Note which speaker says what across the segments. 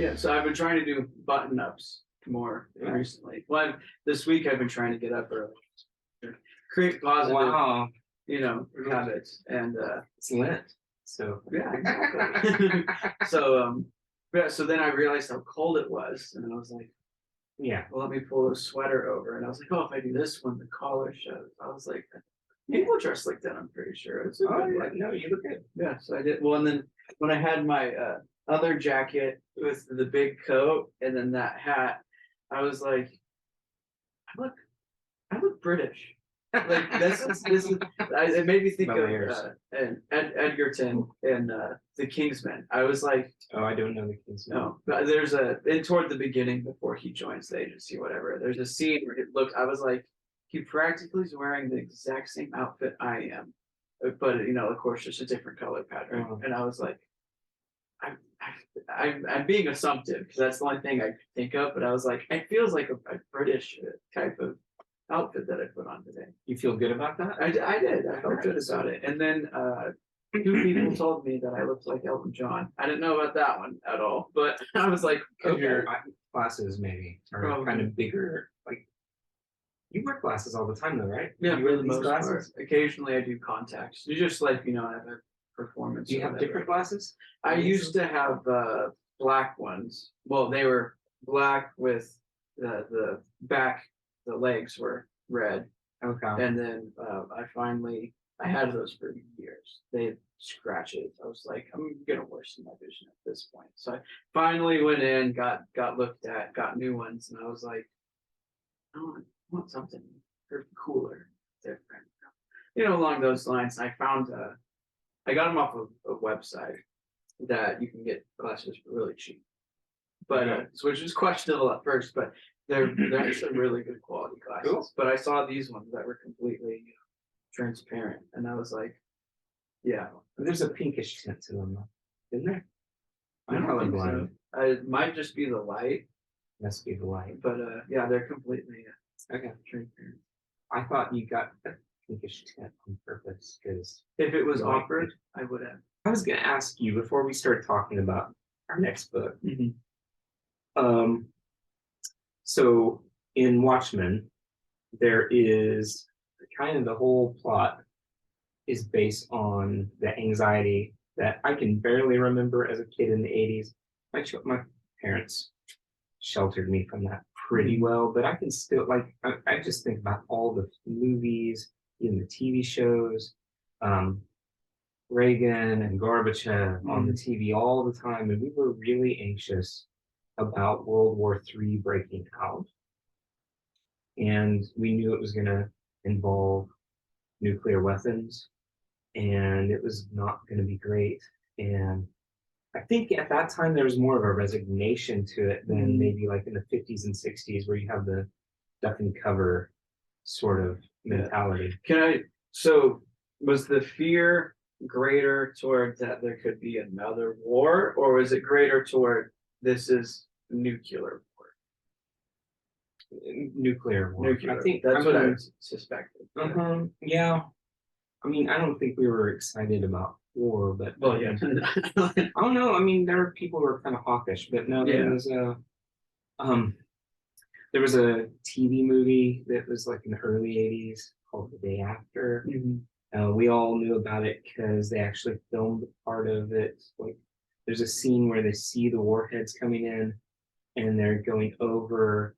Speaker 1: Yeah, so I've been trying to do button ups more recently. Well, this week I've been trying to get up early, create positive, habits, and
Speaker 2: it's Lent. So
Speaker 1: yeah, exactly. So so then I realized how cold it was, and I was like,
Speaker 2: yeah,
Speaker 1: well, let me pull a sweater over, and I was like, oh, if I do this one, the collar shows. I was like, people dress like that. I'm pretty sure it's a good look.
Speaker 2: No, you look good.
Speaker 1: Yeah, so I did. Well, and then when I had my other jacket with the big coat and then that hat, I was like, I look British. Like this is it made me think of and Edgerton and the Kingsman. I was like,
Speaker 2: oh, I don't know the Kingsman.
Speaker 1: No, but there's toward the beginning before he joins the agency, whatever. There's a scene where I was like, he practically is wearing the exact same outfit I am, but of course, just a different color pattern. And I was like, I'm being assumptive because that's the only thing I could think of. But I was like, it feels like a British type of outfit that I put on today.
Speaker 2: You feel good about that?
Speaker 1: I did. I felt good about it. And then 2 people told me that I looked like Elton John. I didn't know about that one at all, but I was like, okay.
Speaker 2: Your glasses maybe are kind of bigger. Like you wear glasses all the time, though, right?
Speaker 1: Yeah,
Speaker 2: you wear
Speaker 1: the most part. Occasionally, I do contacts. You just I have a performance.
Speaker 2: Do you have different glasses?
Speaker 1: I used to have black ones. Well, they were black with the back. The legs were red.
Speaker 2: Okay.
Speaker 1: And then I had those for years. They had scratches. I was like, I'm gonna worsen my vision at this point. So I finally went in, got looked at, got new ones, and I was like, I want something cooler, different. Along those lines. I found I got them off of a website that you can get glasses for really cheap. But which was questionable at first, but they're actually really good quality glasses. Cool. But I saw these ones that were completely transparent, and I was like, yeah.
Speaker 2: There's a pinkish tint to them, isn't there?
Speaker 1: I'm colorblind. So. It might just be the light.
Speaker 2: Must be the light.
Speaker 1: But yeah, they're completely transparent.
Speaker 2: I thought you got a pinkish tint on purpose because
Speaker 1: if it was offered, I would have.
Speaker 2: I was going to ask you before we start talking about our next book.
Speaker 1: Mm-hmm.
Speaker 2: So in Watchmen, there is kind of the whole plot is based on the anxiety that I can barely remember as a kid in the 80s. My parents sheltered me from that pretty well, but I can still I just think about all the movies, even the TV shows, Reagan and Gorbachev on the TV all the time, and we were really anxious about World War III breaking out. And we knew it was going to involve nuclear weapons, and it was not going to be great. And I think at that time there was more of a resignation to it than maybe like in the 50s and 60s where you have the duck and cover sort of mentality.
Speaker 1: So was the fear greater toward that there could be another war, or was it greater toward this is nuclear war?
Speaker 2: Nuclear war.
Speaker 1: I think that's what I suspected.
Speaker 2: Yeah. I mean, I don't think we were excited about war, but
Speaker 1: yeah.
Speaker 2: I don't know. I mean, there were people who were kind of hawkish, but no, there was a TV movie that was like in the early 80s called The Day After. We all knew about it because they actually filmed part of it. Like, there's a scene where they see the warheads coming in, and they're going over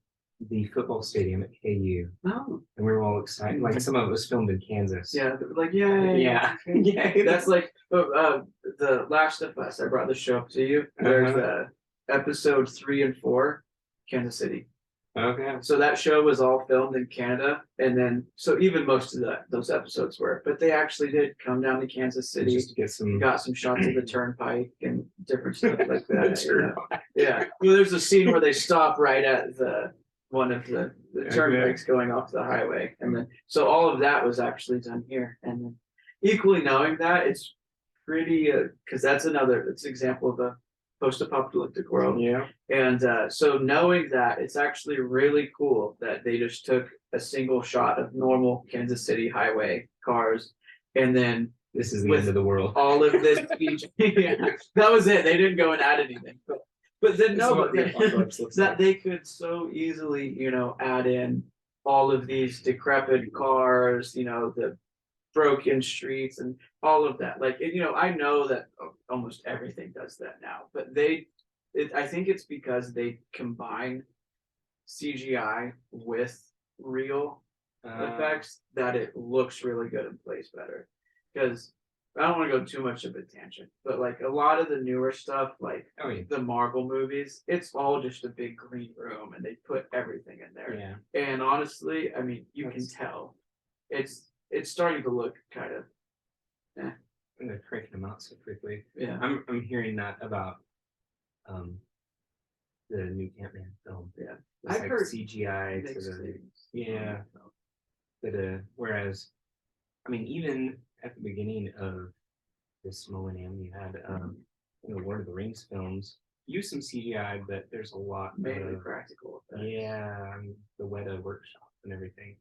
Speaker 2: the football stadium at KU.
Speaker 1: Oh.
Speaker 2: And we were all excited. Like, some of it was filmed in Kansas.
Speaker 1: Yeah, like, yay.
Speaker 2: Yeah. Yeah.
Speaker 1: That's like The Last of Us. I brought the show up to you. There's episode 3 and 4, Kansas City.
Speaker 2: Okay.
Speaker 1: So that show was all filmed in Canada, and then so even most of those episodes were, but they actually did come down to Kansas City
Speaker 2: just to get
Speaker 1: got some shots of the turnpike and different stuff like that. Yeah. Well, there's a scene where they stop right at one of the turnpikes going off the highway, and then so all of that was actually done here. And then equally knowing that, it's pretty because it's an example of a post-apocalyptic world.
Speaker 2: Yeah.
Speaker 1: And so knowing that, it's actually really cool that they just took a single shot of normal Kansas City highway cars, and then
Speaker 2: this is the end of the world.
Speaker 1: All of this that was it. They didn't go and add anything. But then
Speaker 2: This is what the apocalypse looks
Speaker 1: that
Speaker 2: like.
Speaker 1: they could so easily, add in all of these decrepit cars, the broken streets and all of that. Like, I know that almost everything does that now, but I think it's because they combine CGI with real effects that it looks really good and plays better. Because I don't want to go too much of a tangent, but like a lot of the newer stuff, like
Speaker 2: Oh yeah.
Speaker 1: the Marvel movies, it's all just a big green room and they put everything in there.
Speaker 2: Yeah.
Speaker 1: And honestly, I mean, you can tell it's starting to look kind of
Speaker 2: They're cranking them out so quickly.
Speaker 1: yeah.
Speaker 2: I'm hearing that about the new Ant-Man film.
Speaker 1: Yeah.
Speaker 2: It's
Speaker 1: I've
Speaker 2: like
Speaker 1: heard
Speaker 2: CGI to
Speaker 1: mixed
Speaker 2: the
Speaker 1: things.
Speaker 2: yeah. But whereas I mean even at the beginning of this millennium you had in the Lord of the Rings films use some CGI, but there's a lot
Speaker 1: Mainly
Speaker 2: of
Speaker 1: practical effects.
Speaker 2: yeah, the Weta workshop and everything.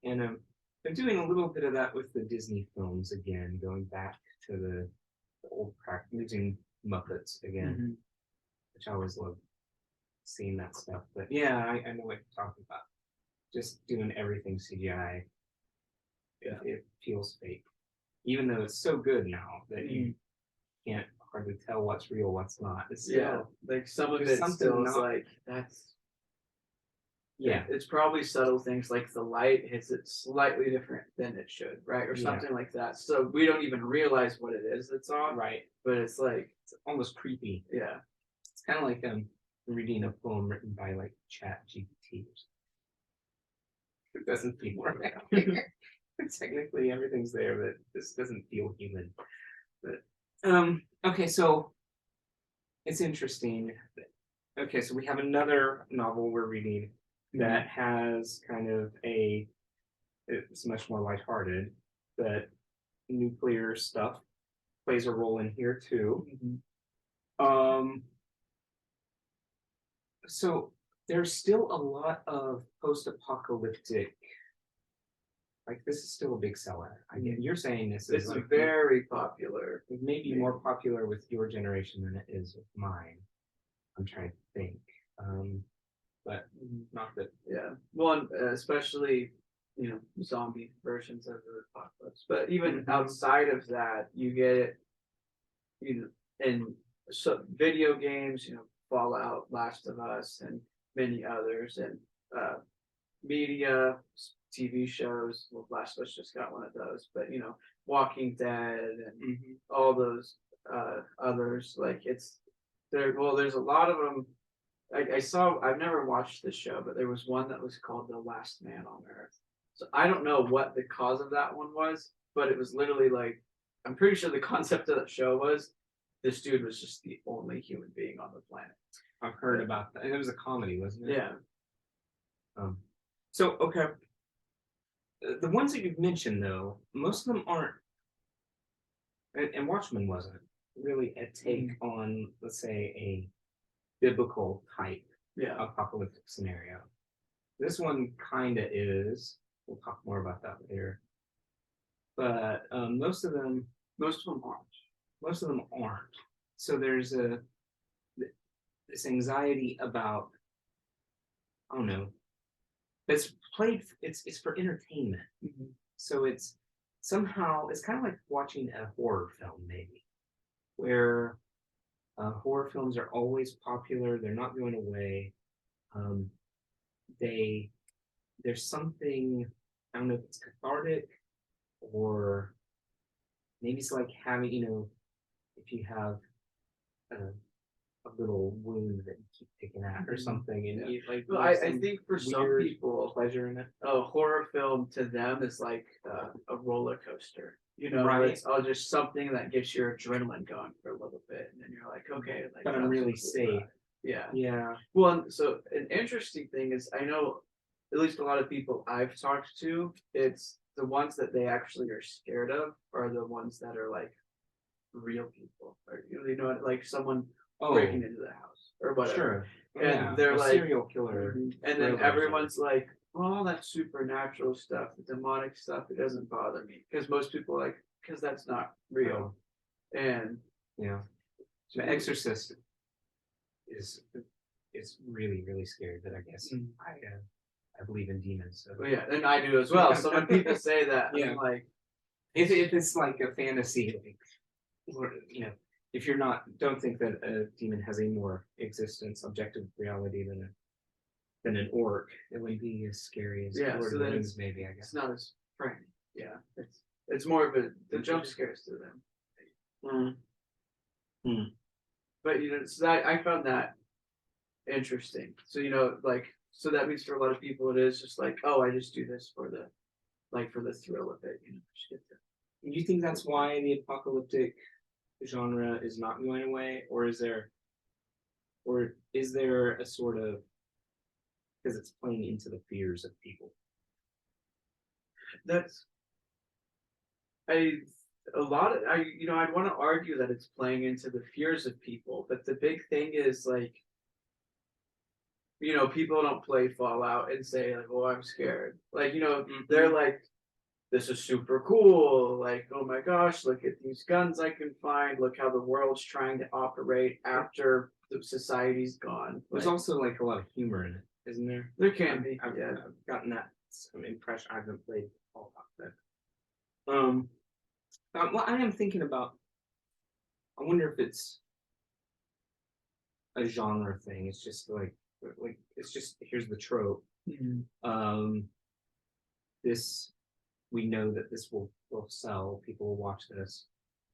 Speaker 2: And I'm doing a little bit of that with the Disney films again, going back to the old practice, using Muppets again, which I always love seeing that stuff. But yeah, I know what you're talking about. Just doing everything CGI, it feels fake. Even though it's so good now that you can't hardly tell what's real, what's not. It's still,
Speaker 1: like some of
Speaker 2: there's
Speaker 1: it
Speaker 2: something
Speaker 1: still is
Speaker 2: not-
Speaker 1: like that's
Speaker 2: yeah,
Speaker 1: it's probably subtle things like the light hits it slightly different than it should, right? Or
Speaker 2: Yeah.
Speaker 1: something like that. So we don't even realize what it is that's off.
Speaker 2: right.
Speaker 1: But it's like
Speaker 2: It's almost creepy.
Speaker 1: yeah.
Speaker 2: It's kind of like reading a poem written by like Chat GPT. It doesn't feel right. Technically everything's there, but this doesn't feel human. But okay, so it's interesting. Okay, so we have another novel we're reading that has kind of it's much more lighthearted, but nuclear stuff plays a role in here too. So there's still a lot of post-apocalyptic. Like this is still a big seller. I get you're saying this is
Speaker 1: It's
Speaker 2: like
Speaker 1: very popular.
Speaker 2: it may be more popular with your generation than it is with mine. I'm trying to think. But not that
Speaker 1: Yeah. One especially zombie versions of the apocalypse. But even outside of that, you get it in video games, Fallout, Last of Us, and many others, and media, TV shows. Well, Last of Us just got one of those, but Walking Dead and all those others. Like it's there. Well, there's a lot of them. I've never watched this show, but there was one that was called The Last Man on Earth. So I don't know what the cause of that one was, but it was literally like, I'm pretty sure the concept of that show was this dude was just the only human being on the planet.
Speaker 2: I've heard about that. And it was a comedy, wasn't it?
Speaker 1: Yeah.
Speaker 2: So, okay. The ones that you've mentioned, though, most of them aren't, and Watchmen wasn't really a take on, let's say, a biblical type apocalyptic scenario. This one kind of is. We'll talk more about that later. But most of them aren't. Most of them aren't. So there's this anxiety about, I don't know. It's played. It's for entertainment. So it's somehow it's kind of like watching a horror film, maybe, where horror films are always popular. They're not going away. There's something, I don't know if it's cathartic or maybe it's like having, if you have a little wound that you keep picking at or something, and you like.
Speaker 1: Well, I think for some people,
Speaker 2: pleasure in it.
Speaker 1: A horror film to them is like a roller coaster.
Speaker 2: Right.
Speaker 1: It's just something that gets your adrenaline going for a little bit, and then you're like, okay, like,
Speaker 2: But I'm really safe.
Speaker 1: Yeah.
Speaker 2: Yeah.
Speaker 1: Well, so an interesting thing is, I know at least a lot of people I've talked to, it's the ones that they actually are scared of are the ones that are like real people, or like someone breaking into the house or whatever.
Speaker 2: Sure.
Speaker 1: And they're like
Speaker 2: serial killer.
Speaker 1: and then everyone's like, all that supernatural stuff, the demonic stuff, it doesn't bother me. Because most people are like, because that's not real. And
Speaker 2: yeah. The Exorcist is really really scary. But I guess I believe in demons. So
Speaker 1: Well, yeah, and I do as well. So when people say that,
Speaker 2: Yeah.
Speaker 1: I'm like,
Speaker 2: if it's like a fantasy, like, or, if you're not, don't think that a demon has a more existence, objective reality than an orc. It wouldn't be as scary as
Speaker 1: yeah.
Speaker 2: Lord
Speaker 1: So
Speaker 2: of the
Speaker 1: then
Speaker 2: Rings, maybe. I
Speaker 1: it's
Speaker 2: guess.
Speaker 1: not as frightening. Yeah, it's more of the jump scares to them. But so I found that interesting. So like, so that means for a lot of people it is just like, oh, I just do this for the thrill of it. Just get
Speaker 2: Do you think that's why the apocalyptic genre is not going away, or is there a sort of, because it's playing into the fears of people?
Speaker 1: that's I a lot of I'd want to argue that it's playing into the fears of people, but the big thing is like, people don't play Fallout and say like, "Oh, I'm scared." Like, they're like, "This is super cool." Like, "Oh my gosh, look at these guns I can find. Look how the world's trying to operate after the society's gone."
Speaker 2: There's
Speaker 1: Like,
Speaker 2: also like a lot of humor in it, isn't there?
Speaker 1: there can be,
Speaker 2: I've
Speaker 1: yeah.
Speaker 2: gotten that some impression. I haven't played Fallout, but well, I am thinking about. I wonder if it's a genre thing. It's just like it's just, here's the trope. This, we know that this will sell. People will watch this,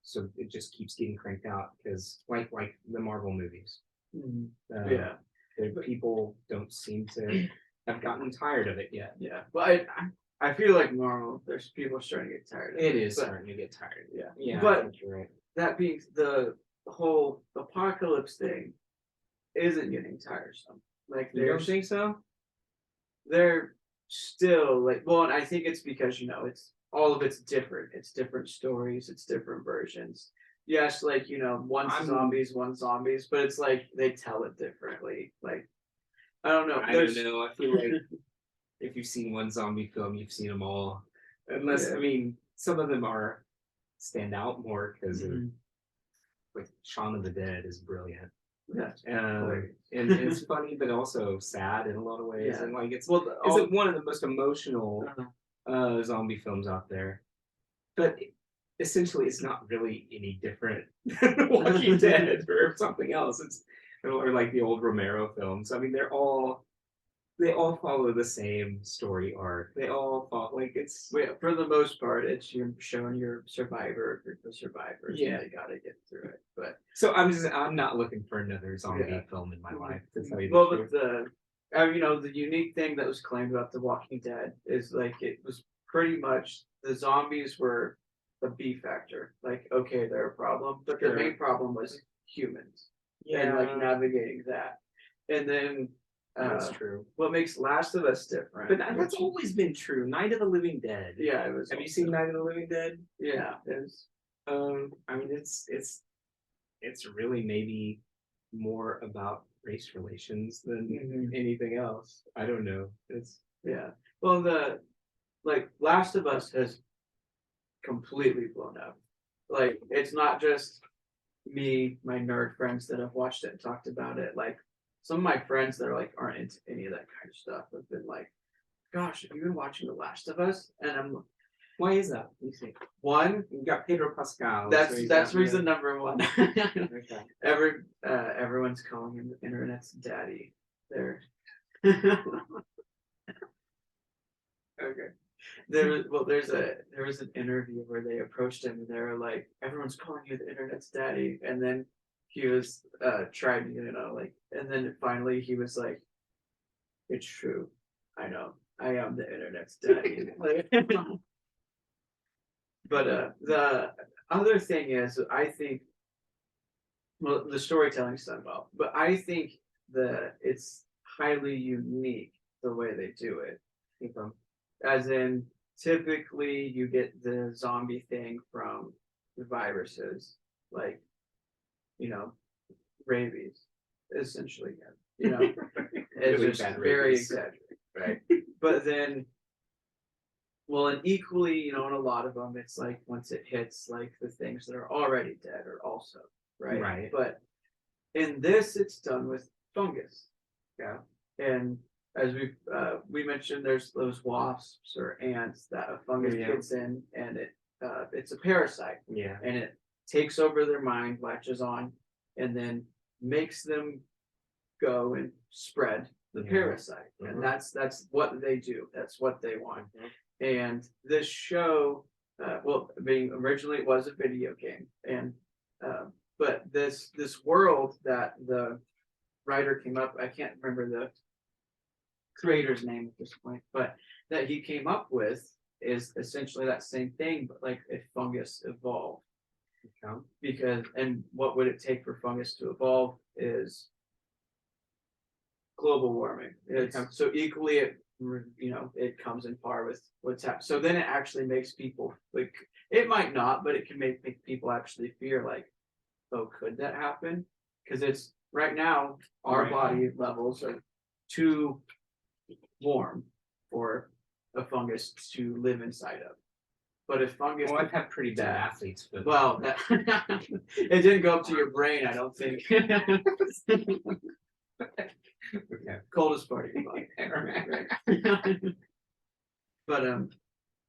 Speaker 2: so it just keeps getting cranked out because like the Marvel movies.
Speaker 1: Yeah.
Speaker 2: People don't seem to have gotten tired of it yet.
Speaker 1: Yeah. Well, I feel like normal. There's people starting to get tired of it.
Speaker 2: It is
Speaker 1: but,
Speaker 2: starting to get tired.
Speaker 1: Yeah.
Speaker 2: Yeah,
Speaker 1: But
Speaker 2: I think you're right.
Speaker 1: that being the whole apocalypse thing isn't getting tiresome. Like,
Speaker 2: You don't think so?
Speaker 1: they're still like, well, and I think it's because it's all of it's different. It's different stories. It's different versions. Yes, like one's zombies, but it's like they tell it differently. Like, I don't know.
Speaker 2: I don't know. I feel like if you've seen one zombie film, you've seen them all. Unless,
Speaker 1: Yeah.
Speaker 2: I mean, some of them stand out more because of, like, Shaun of the Dead is brilliant.
Speaker 1: Yeah.
Speaker 2: And it's funny, but also sad in a lot of ways.
Speaker 1: Yeah.
Speaker 2: And like it's
Speaker 1: Well,
Speaker 2: one of the most emotional zombie films out there. But essentially, it's not really any different than Walking Dead or something else. Or like the old Romero films. I mean, they all follow the same story arc. They all follow, like, it's
Speaker 1: for the most part, it's you're showing your survivor, group of survivors.
Speaker 2: Yeah.
Speaker 1: And they gotta get through it. But
Speaker 2: so I'm not looking for another zombie film in my life. To tell you the
Speaker 1: well,
Speaker 2: truth.
Speaker 1: but the unique thing that was claimed about The Walking Dead is like it was pretty much the zombies were a B factor. Like, okay, they're a problem, but the main problem was humans. And like navigating that. And then
Speaker 2: that's true.
Speaker 1: What makes Last of Us different?
Speaker 2: But that's always been true. Night of the Living Dead.
Speaker 1: Yeah, it was.
Speaker 2: Have you seen Night of the Living Dead?
Speaker 1: Yeah, it was.
Speaker 2: I mean, it's really maybe more about race relations than anything else. I don't know.
Speaker 1: Yeah. Well, Last of Us has completely blown up. Like, it's not just me, my nerd friends that have watched it and talked about it. Like, some of my friends that are like aren't into any of that kind of stuff have been like, "Gosh, have you been watching The Last of Us?" And I'm,
Speaker 2: why is that? You think
Speaker 1: one,
Speaker 2: you got Pedro Pascal.
Speaker 1: That's reason number one.
Speaker 2: Okay.
Speaker 1: Everyone's calling him the internet's daddy. There. Okay. There was an interview where they approached him and they were like, "Everyone's calling you the internet's daddy," and then he was tried, and then finally he was like, "It's true, I know, I am the internet's daddy." But the other thing is, I think, well, the storytelling's done well, but I think that it's highly unique the way they do it. As in, typically you get the zombie thing from the viruses, like, rabies, essentially. It's
Speaker 2: Really
Speaker 1: just
Speaker 2: bad
Speaker 1: very
Speaker 2: rabies.
Speaker 1: exaggerated, right? But then, well, and equally, in a lot of them, it's like once it hits, like the things that are already dead are also right.
Speaker 2: Right.
Speaker 1: But In this, it's done with fungus.
Speaker 2: Yeah.
Speaker 1: And as we mentioned, there's those wasps or ants that a fungus
Speaker 2: Yeah.
Speaker 1: gets in, and it's a parasite,
Speaker 2: Yeah.
Speaker 1: and it takes over their mind, latches on, and then makes them go and spread the
Speaker 2: Yeah.
Speaker 1: parasite.
Speaker 2: Mhm.
Speaker 1: And that's what they do. That's what they want.
Speaker 2: Mhm.
Speaker 1: And this show, well, being originally it was a video game, and but this world that the writer came up, I can't remember the creator's name at this point, but that he came up with is essentially that same thing, but like if fungus evolved.
Speaker 2: Okay.
Speaker 1: Because and what would it take for fungus to evolve is global warming. It's,
Speaker 2: Okay.
Speaker 1: so equally it comes in par with what's happening. So then it actually makes people like it might not, but it can make people actually fear like, oh, could that happen? Because it's right now our
Speaker 2: Right.
Speaker 1: body levels are too warm for a fungus to live inside of. But if fungus,
Speaker 2: Well, I've had pretty bad athletes, but
Speaker 1: well, that it didn't go up to your brain, I don't think.
Speaker 2: okay.
Speaker 1: Coldest part of your body.
Speaker 2: Right.
Speaker 1: But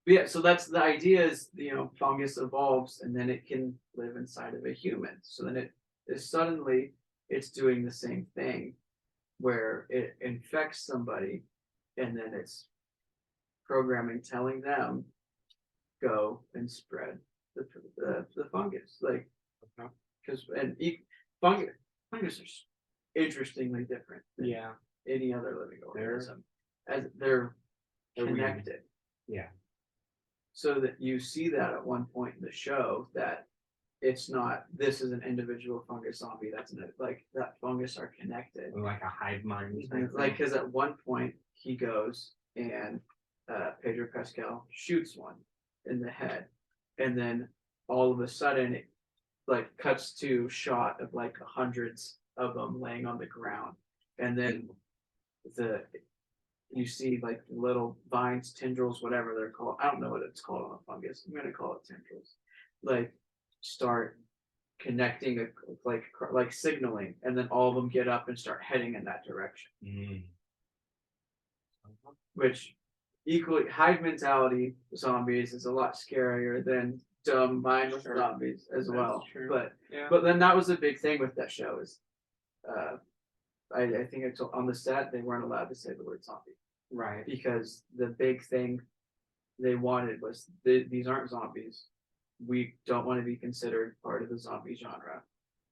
Speaker 1: yeah, so that's the idea is fungus evolves and then it can live inside of a human. So then it is suddenly it's doing the same thing where it infects somebody and then it's programming telling them go and spread the fungus, like because fungus are interestingly different than
Speaker 2: Yeah.
Speaker 1: any other living organism as they're
Speaker 2: They're
Speaker 1: connected.
Speaker 2: Yeah.
Speaker 1: So that you see that at one point in the show that it's not this is an individual fungus zombie that's like that fungus are connected.
Speaker 2: Like a hive mind.
Speaker 1: Like because at one point he goes and Pedro Pascal shoots one in the head, and then all of a sudden it like cuts to shot of like hundreds of them laying on the ground, and then you see like little vines, tendrils, whatever they're called. I don't know what it's called on a fungus. I'm gonna call it tendrils. Like start connecting, like signaling, and then all of them get up and start heading in that direction. Which equally hive mentality zombies is a lot scarier than dumb mindless zombies as well.
Speaker 2: True.
Speaker 1: But then that was a big thing with that show is I think it's on the set they weren't allowed to say the word zombie.
Speaker 2: Right.
Speaker 1: Because the big thing they wanted was these aren't zombies. We don't want to be considered part of the zombie genre.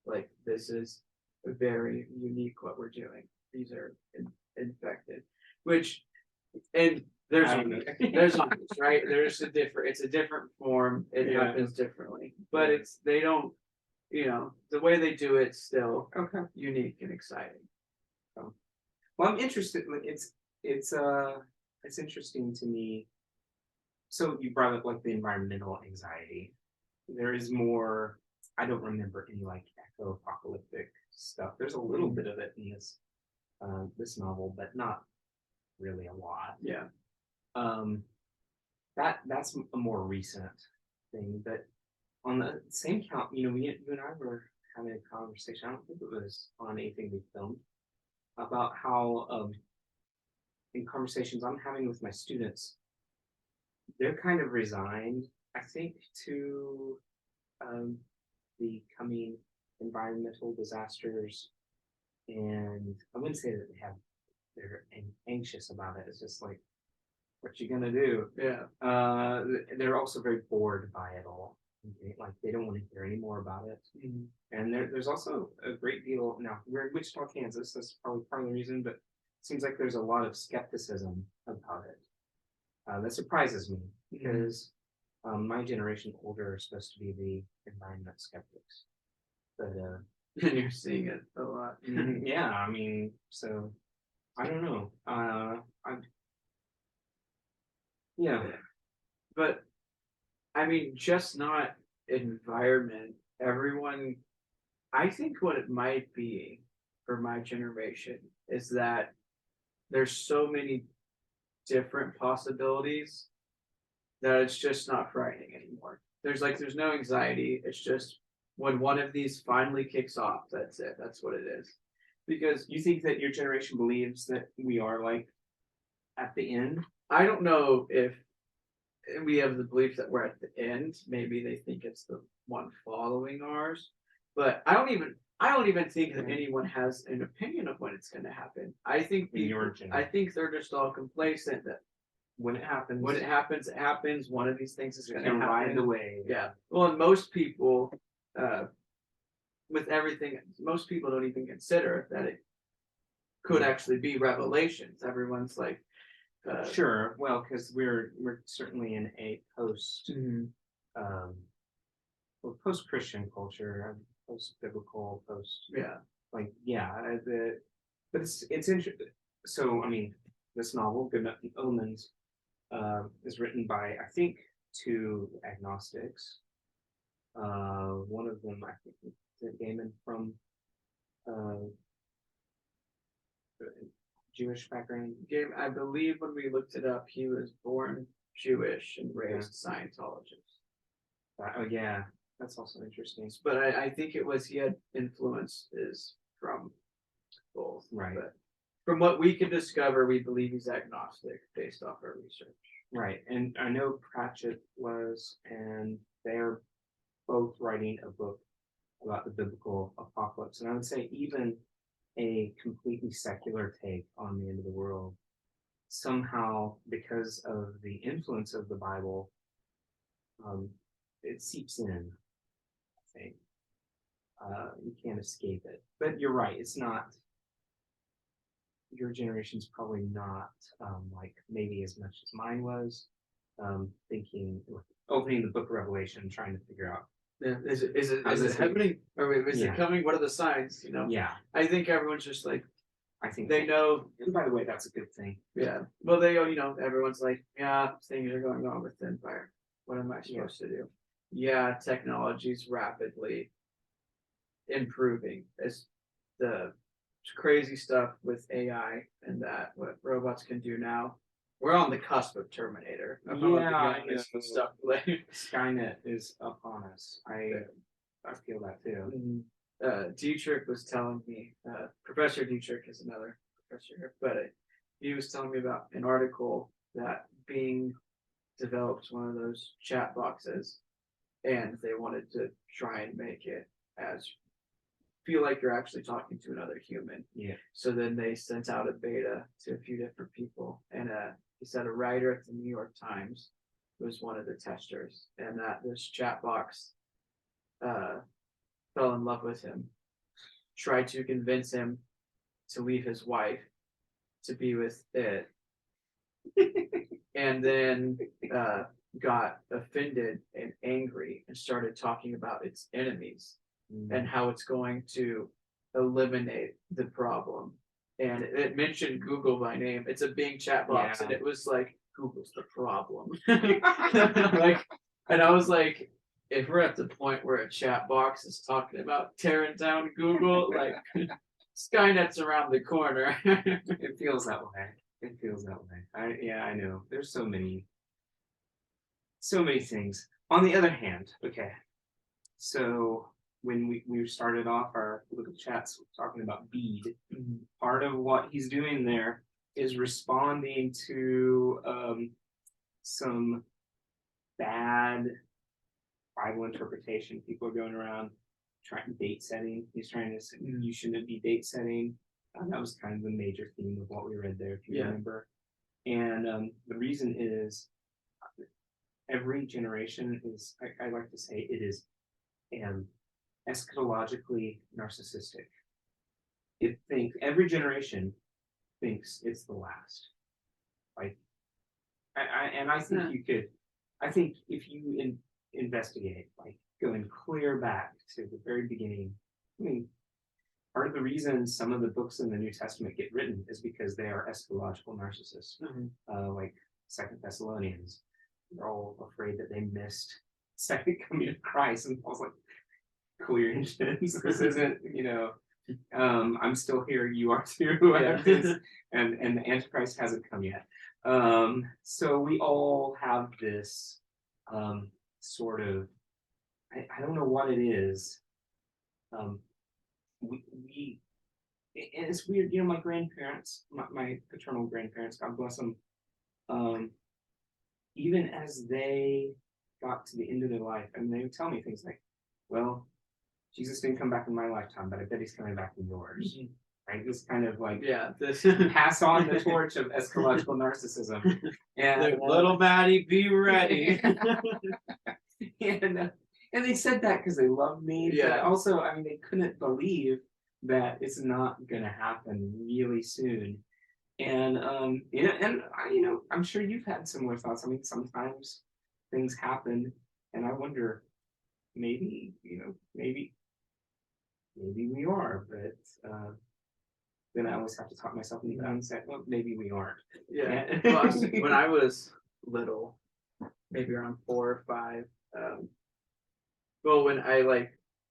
Speaker 1: Like this is very unique what we're doing. These are infected, which and there's zombies, right? It's a different form. It happens differently, but they don't. The way they do it's still unique and exciting.
Speaker 2: So, well, I'm interested. It's interesting to me. So you brought up like the environmental anxiety. There is more. I don't remember any like eco-apocalyptic stuff. There's a little bit of it in this novel, but not really a lot.
Speaker 1: Yeah.
Speaker 2: That's a more recent thing. But on the same count, you and I were having a conversation. I don't think it was on anything we filmed about how in conversations I'm having with my students, they're kind of resigned, I think, to the coming environmental disasters, and I wouldn't say that they're anxious about it. It's just like, what you gonna do?
Speaker 1: Yeah.
Speaker 2: They're also very bored by it all. Like they don't want to hear any more about it.
Speaker 1: Mm-hmm.
Speaker 2: And there's also a great deal now. We're in Wichita, Kansas. That's probably part of the reason, but it seems like there's a lot of skepticism about it. That surprises me because my generation older are supposed to be the environment skeptics. But
Speaker 1: and you're seeing it a lot.
Speaker 2: Yeah, I mean, so I don't know.
Speaker 1: But I mean, just not environment. Everyone, I think what it might be for my generation is that there's so many different possibilities that it's just not frightening anymore. There's no anxiety. It's just when one of these finally kicks off, that's it. That's what it is. Because
Speaker 2: You think that your generation believes that we are like at the end?
Speaker 1: I don't know if we have the belief that we're at the end. Maybe they think it's the one following ours, but I don't even think that anyone has an opinion of when it's going to happen. I think I think they're just all complacent that
Speaker 2: when it happens,
Speaker 1: it happens. One of these things is going to happen.
Speaker 2: Ride the wave.
Speaker 1: Yeah. Well, and most people, with everything, most people don't even consider that it could actually be revelations. Everyone's like,
Speaker 2: sure. Well, because we're certainly in a post Christian culture, post biblical, but it's interesting. So I mean, this novel, Good Omens, is written by I think two agnostics. One of them I think is Gaiman from Jewish background.
Speaker 1: I believe when we looked it up, he was born Jewish and raised Scientologist.
Speaker 2: Oh yeah, that's also interesting.
Speaker 1: But I think it was he had influences from both.
Speaker 2: Right.
Speaker 1: But from what we can discover, we believe he's agnostic based off our research.
Speaker 2: Right, and I know Pratchett was, and they're both writing a book about the biblical apocalypse, and I would say even a completely secular take on the end of the world, somehow because of the influence of the Bible, it seeps in. I think you can't escape it. But you're right; it's not. Your generation's probably not like maybe as much as mine was, thinking, opening the book of Revelation, trying to figure out.
Speaker 1: Yeah, is it happening? Or is it coming? What are the signs? You know?
Speaker 2: Yeah.
Speaker 1: I think everyone's just like,
Speaker 2: I think
Speaker 1: they know.
Speaker 2: And by the way, that's a good thing.
Speaker 1: Yeah. Well, they, everyone's like, yeah, things are going on with the empire. What am I supposed to do? Yeah, technology's rapidly improving as the crazy stuff with AI and that what robots can do now. We're on the cusp of Terminator.
Speaker 2: Stuff like Skynet is upon us. I feel that too.
Speaker 1: Dietrich was telling me, Professor Dietrich is another professor here, but he was telling me about an article that Bing developed one of those chat boxes, and they wanted to try and make it as feel like you're actually talking to another human.
Speaker 2: Yeah.
Speaker 1: So then they sent out a beta to a few different people, and he said a writer at the New York Times was one of the testers, and that this chat box fell in love with him, tried to convince him to leave his wife to be with it, and then got offended and angry and started talking about its enemies and how it's going to eliminate the problem. And it mentioned Google by name. It's a Bing chat box, and it was like, Google's the problem. And I was like, if we're at the point where a chat box is talking about tearing down Google, like Skynet's around the corner.
Speaker 2: It feels that way. It feels that way. I know. There's so many things. On the other hand, okay, so when we started off our little chats talking about Bede, part of what he's doing there is responding to some bad Bible interpretation. People are going around trying date setting. He's trying to say you shouldn't be date setting. That was kind of the major theme of what we read there, if you remember. And the reason is every generation is, I like to say, it is eschatologically narcissistic. Every generation thinks it's the last. Like, I think if you investigate, like going clear back to the very beginning, I mean, part of the reason some of the books in the New Testament get written is because they are eschatological narcissists, like Second Thessalonians. They're all afraid that they missed second coming of Christ, and Paul's like, clear engines. This isn't, I'm still here, you are too, and the Antichrist hasn't come yet. So we all have this sort of, I don't know what it is, we and it's weird, my grandparents, my paternal grandparents, God bless them, even as they got to the end of their life, and they would tell me things like, well, Jesus didn't come back in my lifetime, but I bet he's coming back in yours.
Speaker 1: Mm-hmm.
Speaker 2: Right? This kind of like
Speaker 1: this
Speaker 2: pass on the torch of eschatological narcissism. And
Speaker 1: little Maddie, be ready.
Speaker 2: and they said that because they loved me.
Speaker 1: Yeah.
Speaker 2: But also, I mean, they couldn't believe that it's not going to happen really soon. And I'm sure you've had similar thoughts. I mean, sometimes things happen, and I wonder, maybe we are, but then I always have to talk myself into that and say, well, maybe we aren't.
Speaker 1: Yeah. Well, when I was little, maybe around 4 or 5, well, when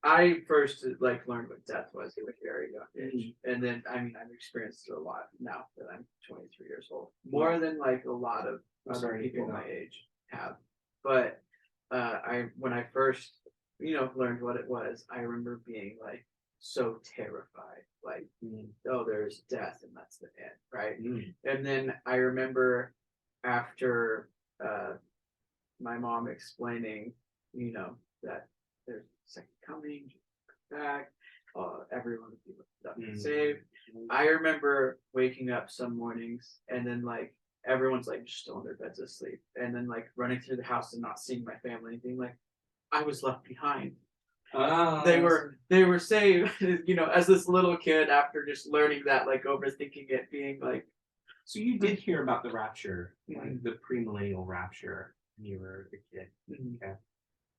Speaker 1: I first learned what death was at a very young age, and then I've experienced it a lot now that I'm 23 years old, more than a lot of other people my age have. But when I first learned what it was, I remember being so terrified, oh, there's death and that's the end, right? And then I remember after my mom explaining that there's a second coming, back, everyone will be lifted up and saved. I remember waking up some mornings and then everyone's just still in their beds asleep, and then running through the house and not seeing my family and being I was left behind. They were saved, as this little kid, after just learning that, overthinking it, being
Speaker 2: so you did hear about the rapture, the premillennial rapture when you were a kid. Okay.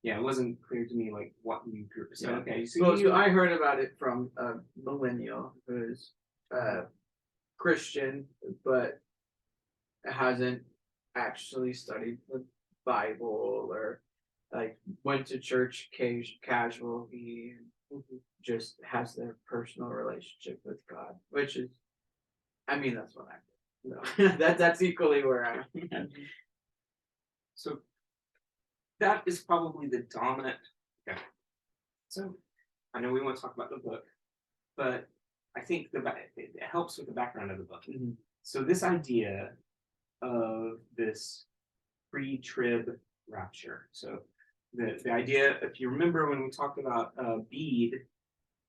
Speaker 2: Yeah, it wasn't clear to me what you grew up. So okay,
Speaker 1: so I heard about it from a millennial who's Christian, but hasn't actually studied the Bible or went to church casually and just has their personal relationship with God, which is, that's what I'm doing. That's equally where I'm.
Speaker 2: So that is probably the dominant. Okay. So I know we want to talk about the book, but I think it helps with the background of the book. So this idea of this pre-trib rapture. So the idea, if you remember when we talked about Bede,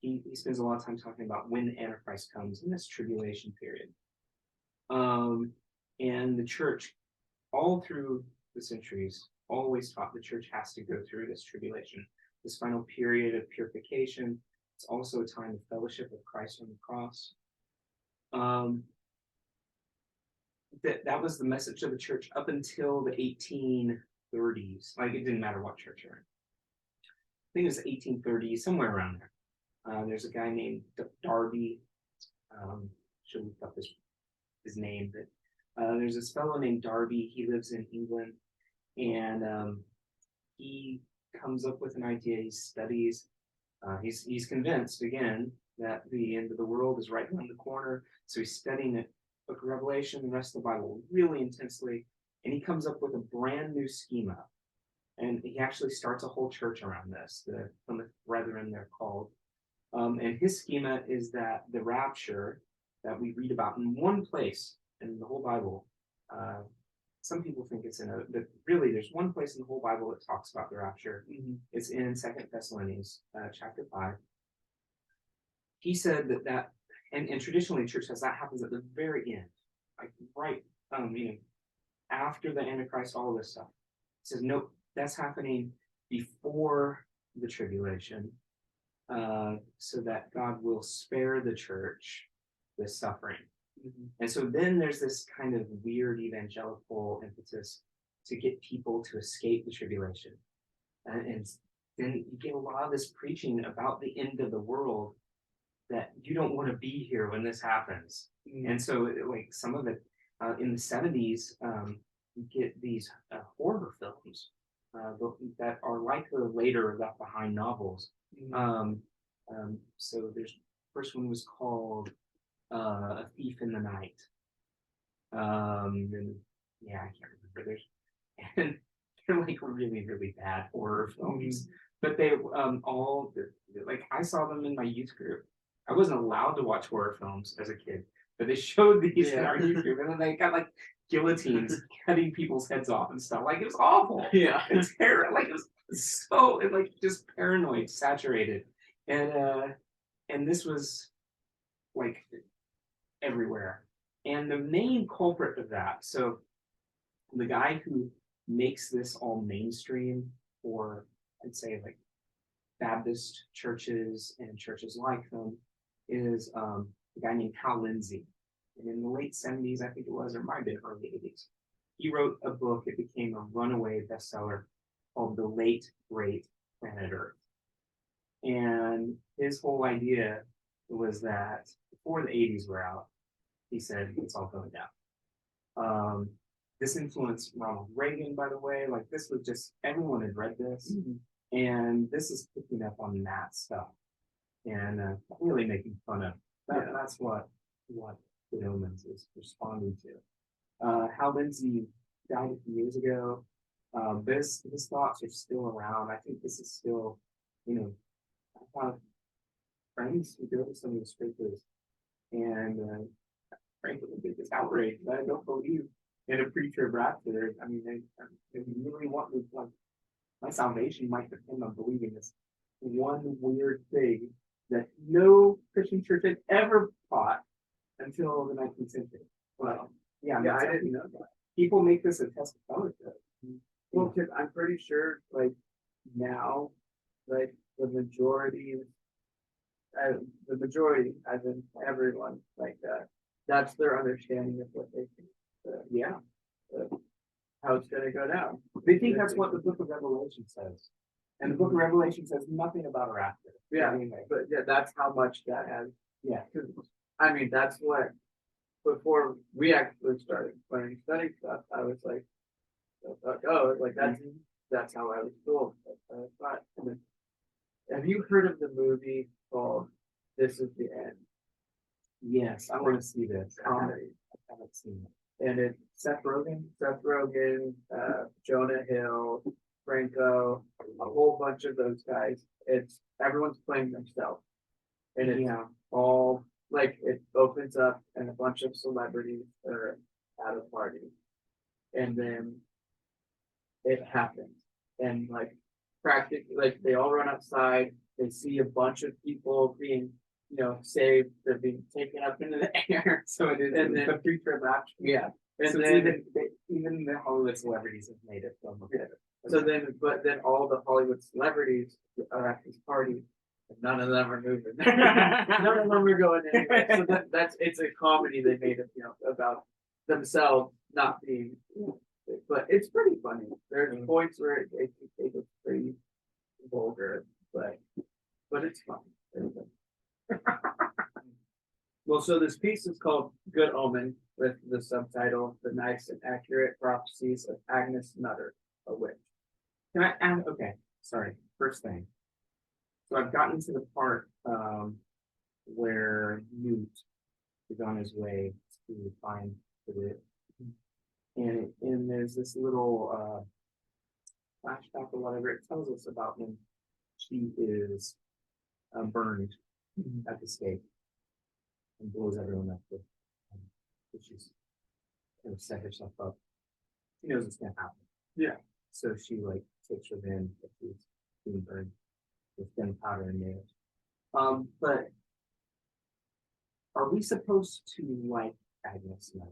Speaker 2: he spends a lot of time talking about when the Antichrist comes in this tribulation period. And the church, all through the centuries, always taught the church has to go through this tribulation, this final period of purification. It's also a time of fellowship with Christ on the cross. That was the message of the church up until the 1830s. It didn't matter what church you're in. I think it was 1830s, somewhere around there. There's a guy named Darby. Should look up his name, but there's this fellow named Darby. He lives in England, and he comes up with an idea. He studies. He's convinced again that the end of the world is right around the corner. So he's studying the Book of Revelation, the rest of the Bible, really intensely, and he comes up with a brand new schema. And he actually starts a whole church around this. The Plymouth Brethren, they're called. And his schema is that the rapture that we read about in one place in the whole Bible, some people think it's but really there's one place in the whole Bible that talks about the rapture. It's in 2 Thessalonians chapter 5. He said that and traditionally church says that happens at the very end, right, after the Antichrist, all this stuff. He says, nope, that's happening before the tribulation, so that God will spare the church this suffering. And so then there's this kind of weird evangelical impetus to get people to escape the tribulation. And then you get a lot of this preaching about the end of the world, that you don't want to be here when this happens. And so some of it in the 70s, you get these horror films that are like the later Left Behind novels. So there's first one was called A Thief in the Night. And I can't remember. they're like really, really bad horror films. But they all like I saw them in my youth group. I wasn't allowed to watch horror films as a kid, but they showed these in our youth group, and then they got like guillotines cutting people's heads off and stuff. Like it was awful.
Speaker 1: Yeah.
Speaker 2: It's terrible. Like it was so like just paranoid, saturated, and this was like everywhere. And the main culprit of that, so the guy who makes this all mainstream for, I'd say, like Baptist churches and churches like them, is a guy named Hal Lindsey. And in the late 70s, I think it was, or might have been early 80s, he wrote a book. It became a runaway bestseller called The Late Great Planet Earth. And his whole idea was that before the 80s were out, he said it's all going down. This influenced Ronald Reagan, by the way. Like this was just everyone had read this, and this is picking up on that stuff and really making fun of that. That's what Good Omens is responding to. Hal Lindsey died a few years ago. His thoughts are still around. I think this is still, I have friends who go to some of the scriptures, and frankly, the biggest outrage that I don't believe in a preacher rapture. I mean, they really want me, like, my salvation might depend on believing this one weird thing that no Christian church had ever taught until the 19th century. Well, yeah, I didn't know that. People make this a test of fellowship.
Speaker 1: Well, because I'm pretty sure, like, now, like, the majority, as in everyone, like, that's their understanding of what they think. How it's going to go down.
Speaker 2: They think that's what the book of Revelation says. And the book of Revelation says nothing about a rapture.
Speaker 1: Yeah,
Speaker 2: anyway.
Speaker 1: but yeah, that's how much that has.
Speaker 2: Yeah.
Speaker 1: I mean, that's what, before we actually started learning study stuff, I was like, oh, like that's how I was told. Have you heard of the movie called This Is the End?
Speaker 2: Yes, I want to see this.
Speaker 1: Comedy.
Speaker 2: I haven't seen it.
Speaker 1: And it's Seth Rogen, Jonah Hill, Franco, a whole bunch of those guys. It's everyone's playing themselves. And it's all like it opens up and a bunch of celebrities are at a party. And then it happens. And like practically like they all run outside, they see a bunch of people being saved, they're being taken up into the air.
Speaker 2: So it is,
Speaker 1: and then
Speaker 2: the pre-trib rapture.
Speaker 1: Yeah. And
Speaker 2: so
Speaker 1: then
Speaker 2: even the Hollywood celebrities have made it from
Speaker 1: So then all the Hollywood celebrities are at this party, and none of them are moving. None of them are going anywhere. So it's a comedy they made about themselves not being. But it's pretty funny. There's points where it gets pretty vulgar, but it's fun. Well, so this piece is called Good Omen, with the subtitle The Nice and Accurate Prophecies of Agnes Nutter, a Witch.
Speaker 2: Can I add? Okay, sorry. First thing. So I've gotten to the part where Newt is on his way to find the witch. And there's this little flashback or whatever. It tells us about when she is burned at the stake and blows everyone up with. She's kind of set herself up. She knows it's gonna happen.
Speaker 1: Yeah.
Speaker 2: So she like takes revenge if she's being burned with gunpowder and nails. But are we supposed to like Agnes Nutter?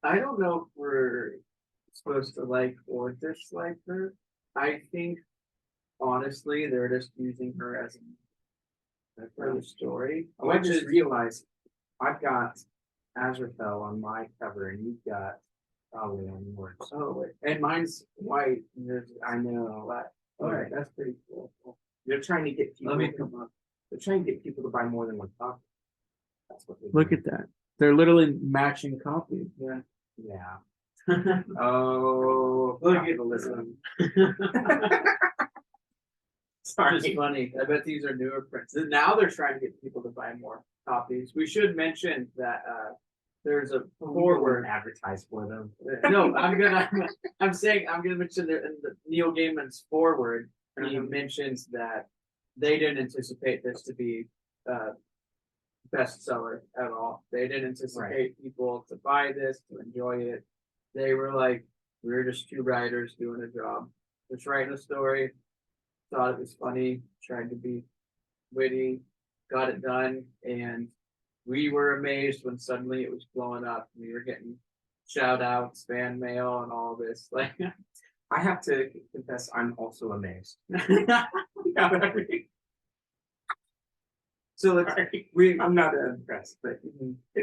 Speaker 1: I don't know if we're supposed to like or dislike her. I think honestly they're just using her as for the story.
Speaker 2: I just realized I've got Azrael on my cover and you've got probably on yours.
Speaker 1: Oh, and mine's white.
Speaker 2: I know.
Speaker 1: All right, that's pretty cool.
Speaker 2: They're trying to get people.
Speaker 1: Let me come up.
Speaker 2: They're trying to get people to buy more than one copy. That's what they
Speaker 1: Look
Speaker 2: do.
Speaker 1: at that. They're literally matching copies. Yeah.
Speaker 2: Yeah. Oh,
Speaker 1: Look at listen.
Speaker 2: Sorry.
Speaker 1: It's funny. I bet these are newer prints. And now they're trying to get people to buy more copies. We should mention that there's a
Speaker 2: We
Speaker 1: forward.
Speaker 2: wouldn't advertise for them.
Speaker 1: No, I'm gonna mention there in the Neil Gaiman's forward. He mentions that they didn't anticipate this to be bestseller at all. They didn't anticipate people to buy this, to enjoy it. They were like, we're just two writers doing a job, just writing a story. Thought it was funny, tried to be witty, got it done, and we were amazed when suddenly it was blowing up. We were getting shout outs, fan mail, and all this. Like,
Speaker 2: I have to confess, I'm also amazed.
Speaker 1: So let's,
Speaker 2: I'm not impressed, but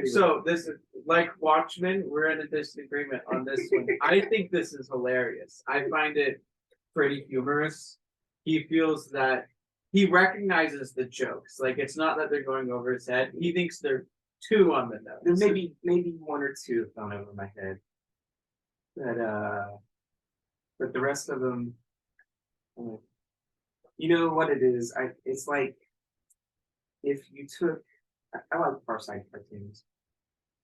Speaker 1: so this is like Watchmen. We're in a disagreement on this one. I think this is hilarious. I find it pretty humorous. He feels that he recognizes the jokes. Like, it's not that they're going over his head. He thinks they're too on the nose.
Speaker 2: There's maybe one or two gone over my head. But the rest of them, you know what it is? It's like if you took, I like Far Side cartoons.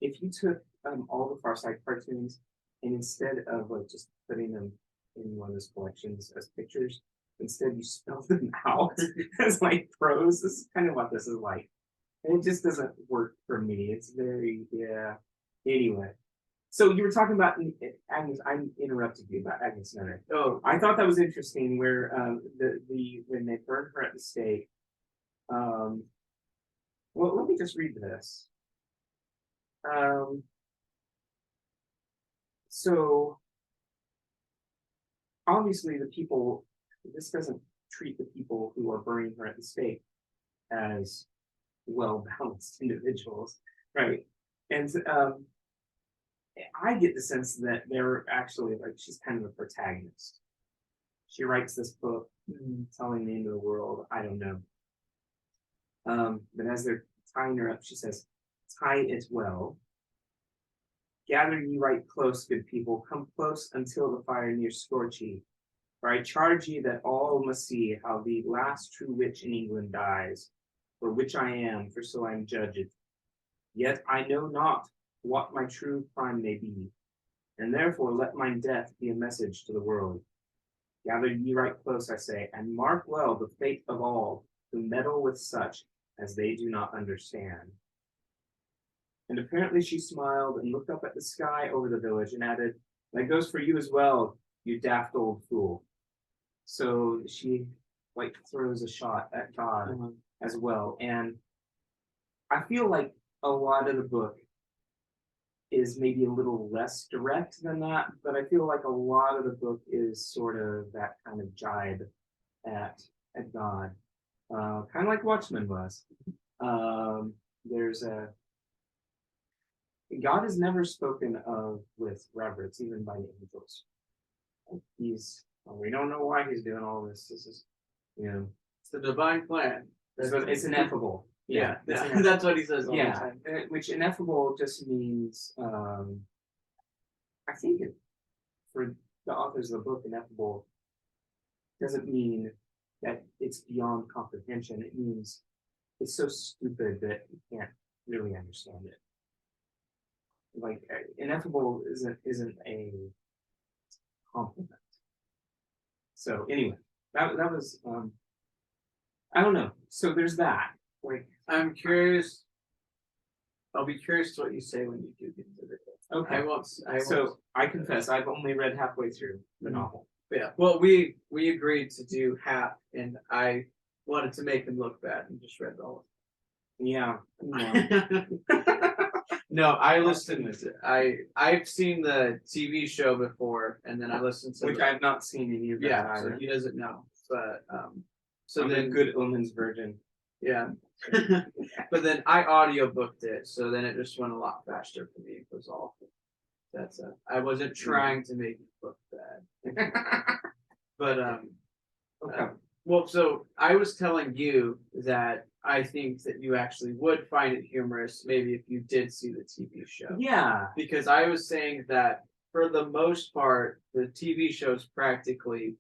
Speaker 2: If you took all the Far Side cartoons and instead of like just putting them in one of those collections as pictures, instead you spell them out as like prose. This is kind of what this is like. And it just doesn't work for me. It's very, yeah. Anyway. So you were talking about Agnes. I interrupted you about Agnes Nutter.
Speaker 1: Oh,
Speaker 2: I thought that was interesting. Where when they burned her at the stake. Well, let me just read this. So obviously the people. This doesn't treat the people who are burning her at the stake as well-balanced individuals, right? And I get the sense that they're actually like she's kind of a protagonist. She writes this book telling the end of the world. I don't know. But as they're tying her up, she says, "Tie it well. Gather ye right close, good people. Come close until the fire near scorch ye. For I charge ye that all must see how the last true witch in England dies. For which I am, for so I am judged. Yet I know not what my true crime may be, and therefore let mine death be a message to the world. Gather ye right close, I say, and mark well the fate of all who meddle with such as they do not understand." And apparently she smiled and looked up at the sky over the village and added, "That goes for you as well, you daft old fool." So she like throws a shot at God as well. And I feel like a lot of the book is maybe a little less direct than that, but I feel like a lot of the book is sort of that kind of jibe at God, kind of like Watchmen was. There's a God is never spoken of with reverence, even by angels. We don't know why he's doing all this. This is,
Speaker 1: it's the divine plan.
Speaker 2: It's ineffable.
Speaker 1: Yeah, that's what he says all the
Speaker 2: Yeah,
Speaker 1: time.
Speaker 2: which ineffable just means, I think for the authors of the book, ineffable doesn't mean that it's beyond comprehension. It means it's so stupid that you can't really understand it. Like ineffable isn't a compliment. So anyway, that was I don't know. So there's that. Like
Speaker 1: I'm curious. I'll be curious to what you say when you do get to the
Speaker 2: okay. I confess I've only read halfway through the novel.
Speaker 1: Yeah. Well, we agreed to do half, and I wanted to make him look bad and just read the whole.
Speaker 2: Yeah.
Speaker 1: No, I listened. I've seen the TV show before, and then I listened to
Speaker 2: which I've not seen any of that either.
Speaker 1: So he doesn't know. But so
Speaker 2: I'm
Speaker 1: then
Speaker 2: a good Omens virgin.
Speaker 1: Yeah. But then I audiobooked it, so then it just went a lot faster for me. It was all. That's I wasn't trying to make it look bad. But
Speaker 2: okay.
Speaker 1: Well, so I was telling you that I think that you actually would find it humorous, maybe if you did see the TV show.
Speaker 2: Yeah.
Speaker 1: Because I was saying that for the most part, the TV show is practically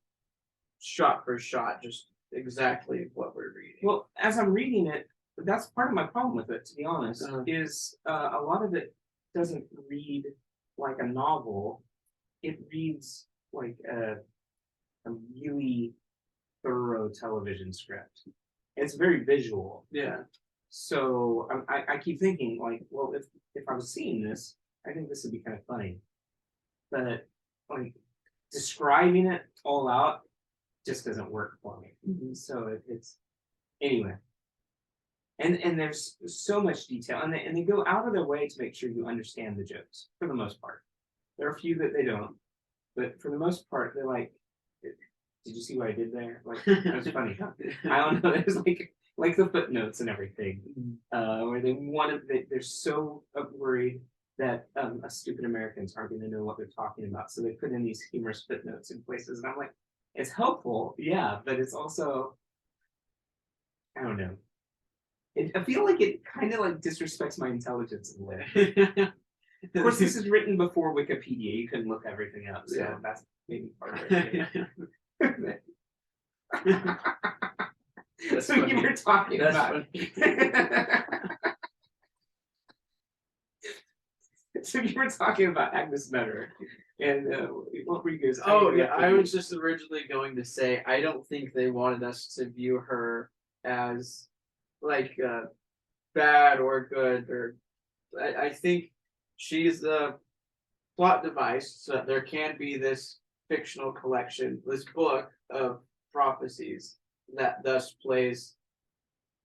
Speaker 1: shot for shot, just exactly what we're reading.
Speaker 2: Well, as I'm reading it, that's part of my problem with it, to be honest, is a lot of it doesn't read like a novel. It reads like a really thorough television script. It's very visual.
Speaker 1: Yeah.
Speaker 2: So I keep thinking like, well, if I was seeing this, I think this would be kind of funny. But like describing it all out just doesn't work for me. So it's anyway. And there's so much detail, and they go out of their way to make sure you understand the jokes for the most part. There are a few that they don't, but for the most part, they're like, "Did you see what I did there?" Like that was funny. Huh? I don't know. There's like the footnotes and everything, where they're so worried that us stupid Americans aren't going to know what they're talking about, so they put in these humorous footnotes in places, and I'm like, it's helpful, yeah, but it's also, I don't know. I feel like it kind of like disrespects my intelligence in a way. Of course, this is written before Wikipedia. You couldn't look everything up, so that's maybe part of it. That's so funny. You were talking
Speaker 1: that's
Speaker 2: about. So you were talking about Agnes Nutter, and what were you guys?
Speaker 1: Oh yeah, I was just originally going to say I don't think they wanted us to view her as like bad or good, or I think she's the plot device so that there can be this fictional collection, this book of prophecies that thus plays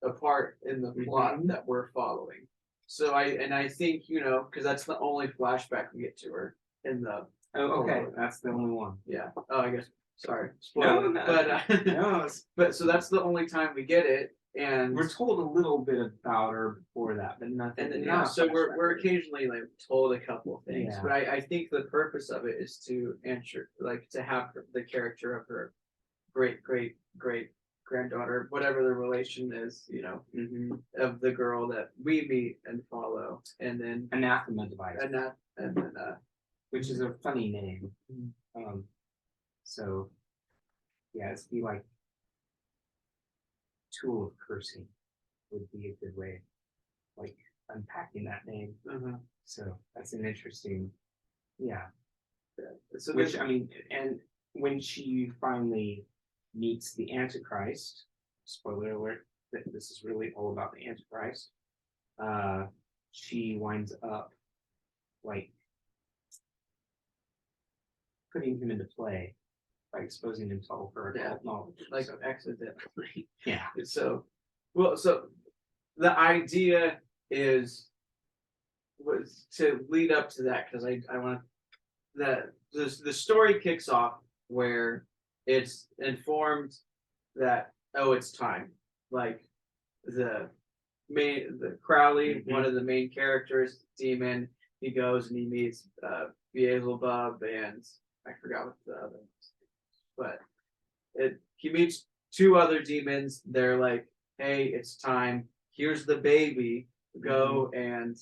Speaker 1: a part in the plot that we're following. So I think, because that's the only flashback we get to her in the.
Speaker 2: Oh, okay, that's the only one.
Speaker 1: Yeah. Oh, I guess. Sorry.
Speaker 2: No,
Speaker 1: but
Speaker 2: no.
Speaker 1: But so that's the only time we get it, and
Speaker 2: we're told a little bit about her before that, but nothing.
Speaker 1: And then, so we're occasionally like told a couple of things, but I think the purpose of it is to answer, like to have the character of her great granddaughter, whatever the relation is, of the girl that we meet and follow, and then
Speaker 2: anathema device,
Speaker 1: and then
Speaker 2: which is a funny name. So yeah, it's be like tool of cursing would be a good way, like unpacking that name. So that's an interesting, So which I mean, and when she finally meets the Antichrist, spoiler alert, that this is really all about the Antichrist, she winds up like putting him into play by exposing him to all her occult knowledge.
Speaker 1: Like accidentally.
Speaker 2: Yeah.
Speaker 1: So the idea was to lead up to that, because I want that the story kicks off where it's informed that it's time. Like the Crowley, one of the main characters, demon, he goes and he meets Beelzebub, and I forgot what the other ones, but he meets two other demons. They're like, hey, it's time. Here's the baby. Go and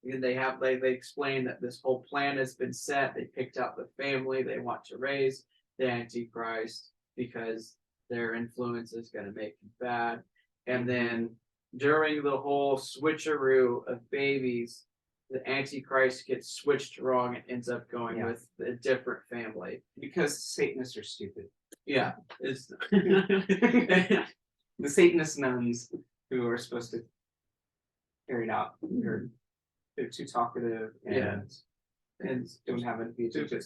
Speaker 1: they explain that this whole plan has been set. They picked out the family they want to raise the Antichrist because their influence is going to make him bad. And then during the whole switcheroo of babies, the Antichrist gets switched wrong and ends up going with a different family.
Speaker 2: Because Satanists are stupid.
Speaker 1: Yeah. It's
Speaker 2: the Satanist nuns who are supposed to carry it out. They're too talkative and don't have a stupid.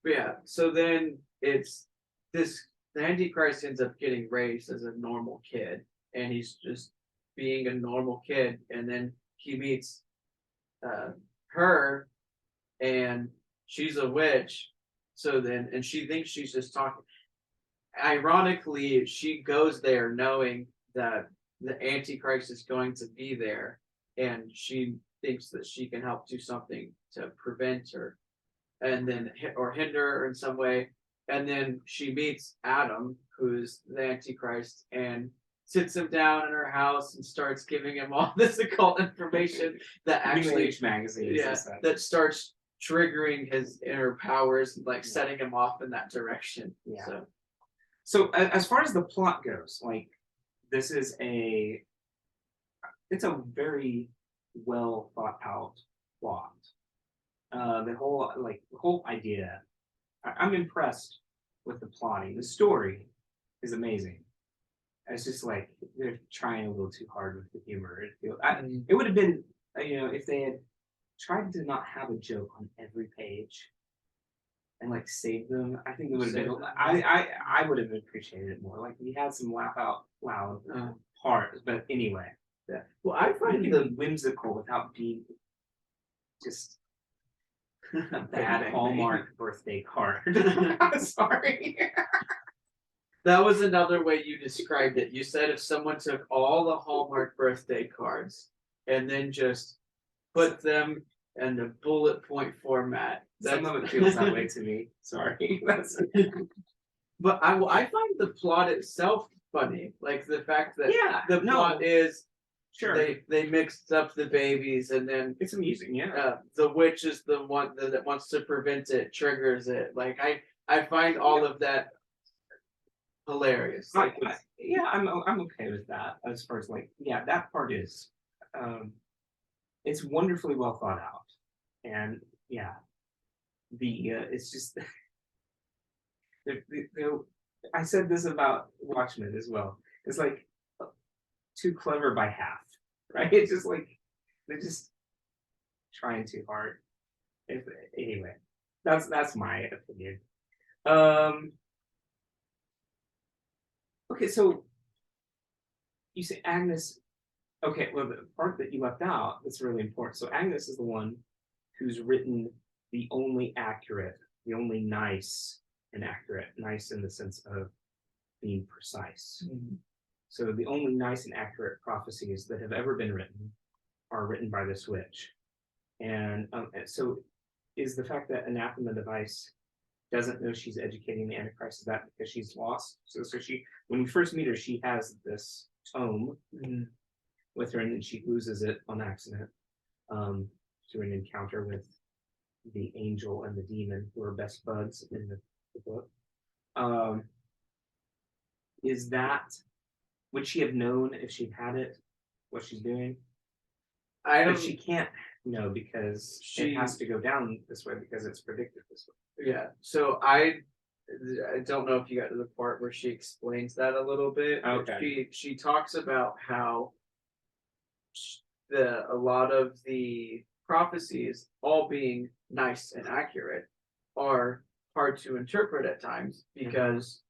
Speaker 1: But so then it's the Antichrist ends up getting raised as a normal kid, and he's just being a normal kid, and then he meets her, and she's a witch. So then, and she thinks she's just talking. Ironically, she goes there knowing that the Antichrist is going to be there, and she thinks that she can help do something to prevent her, and then or hinder her in some way. And then she meets Adam, who's the Antichrist, and sits him down in her house and starts giving him all this occult information that actually
Speaker 2: magazines,
Speaker 1: that starts triggering his inner powers, like setting him off in that direction.
Speaker 2: So as far as the plot goes, like this is it's a very well thought out plot. The whole idea. I'm impressed with the plotting. The story is amazing. It's just like they're trying a little too hard with the humor. It would have been, if they had tried to not have a joke on every page and like save them. I think it would have been. I would have appreciated it more. Like we had some laugh out loud parts, but anyway.
Speaker 1: Yeah. Well, I find
Speaker 2: the whimsical without being just a bad Hallmark birthday card. Sorry.
Speaker 1: That was another way you described it. You said if someone took all the Hallmark birthday cards and then just put them in the bullet point format.
Speaker 2: Some of it feels that way to me. Sorry.
Speaker 1: But I find the plot itself funny. Like the fact that the plot is they mixed up the babies and then
Speaker 2: it's amusing,
Speaker 1: the witch is the one that wants to prevent it, triggers it. Like I find all of that hilarious. Like
Speaker 2: I'm okay with that as far as that part is it's wonderfully well thought out. And it's just I said this about Watchmen as well. It's like too clever by half, right? It's just like they're just trying too hard. Anyway, that's my opinion. Okay, so you say Agnes. Okay, well, the part that you left out that's really important. So Agnes is the one who's written the only accurate, the only nice and accurate, nice in the sense of being precise. Mm-hmm. So the only nice and accurate prophecies that have ever been written are written by this witch. And so is the fact that Anathema Device doesn't know she's educating the Antichrist, is that because she's lost? So she, when we first meet her, she has this tome with her, and then she loses it on accident through an encounter with the angel and the demon, who are best buds in the book. Would she have known if she'd had it, what she's doing? But she can't know because it has to go down this way because it's predicted this way.
Speaker 1: Yeah. So I don't know if you got to the part where she explains that a little bit.
Speaker 2: Okay.
Speaker 1: She talks about how a lot of the prophecies, all being nice and accurate, are hard to interpret at times because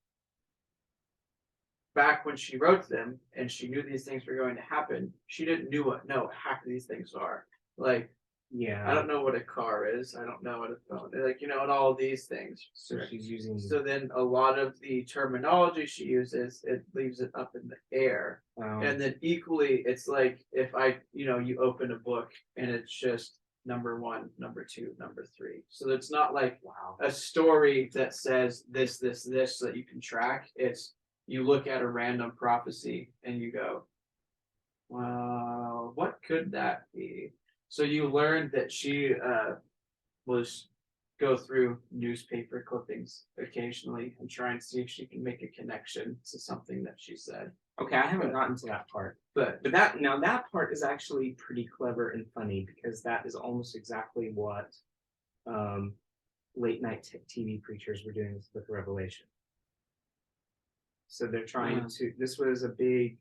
Speaker 1: back when she wrote them and she knew these things were going to happen, she didn't know half of these things are. Like, I don't know what a car is. I don't know what a phone is. Like, and all of these things.
Speaker 2: So she's using.
Speaker 1: So then a lot of the terminology she uses, it leaves it up in the air. And then equally, it's like if you open a book and it's just number 1, number 2, number 3. So it's not like a story that says this, so that you can track. It's you look at a random prophecy and you go, wow, what could that be? So you learned that she was go through newspaper clippings occasionally and try and see if she can make a connection to something that she said.
Speaker 2: Okay, I haven't gotten to that part, but that part is actually pretty clever and funny because that is almost exactly what late night TV preachers were doing with the Book of Revelation. So they're trying to. This was a big.